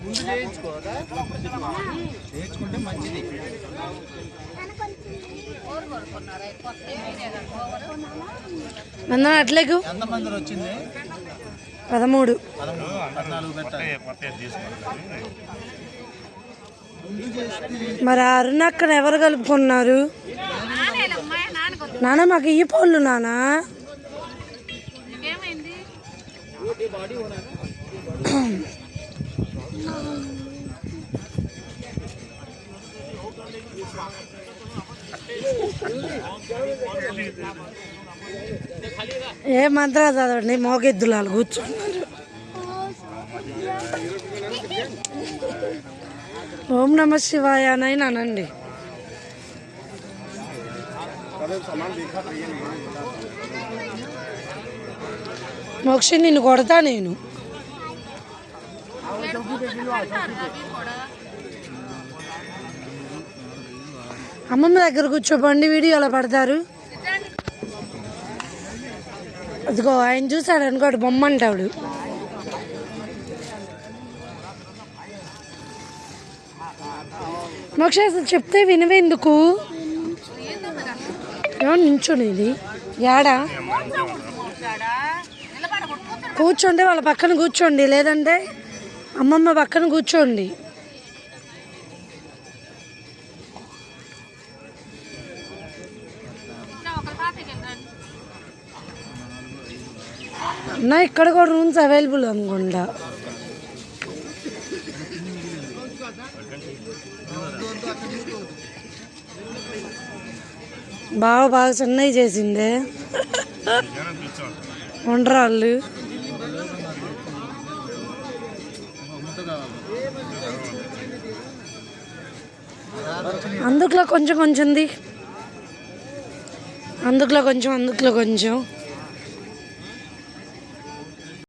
ముందు చేయించుకుంటే మంచిది. అట్లేకు ఎంతమంది వచ్చింది? 13. 14 పెట్టాలి. మరి అరుణక్కను ఎవరు కలుపుకున్నారు? నాన్న మాకు ఈ పళ్ళు నానా ఏ మంత్రా చదవండి మోగెద్దులాలు కూర్చున్నారు. ఓం నమ శివాయ అని అనండి. మోక్షి నిన్ను కొడతా నేను. అమ్మమ్మ దగ్గర కూర్చోబండి, వీడియోలో పడతారు. అదిగో ఆయన చూసాడు అనుకోడు బొమ్మ అంటాడు. మోక్ష అసలు చెప్తే వినవేందుకు? ఏమన్నా నించునేది యాడా? కూర్చోండి, వాళ్ళ పక్కన కూర్చోండి, లేదంటే అమ్మమ్మ పక్కన కూర్చోండి. అన్న ఇక్కడ కూడా రూమ్స్ అవైలబుల్ అనుకుంటా. బాగా చిన్నవి చేసిందే వండరాళ్ళు. అందుట్లో కొంచెం కొంచెంది, అందుట్లో కొంచెం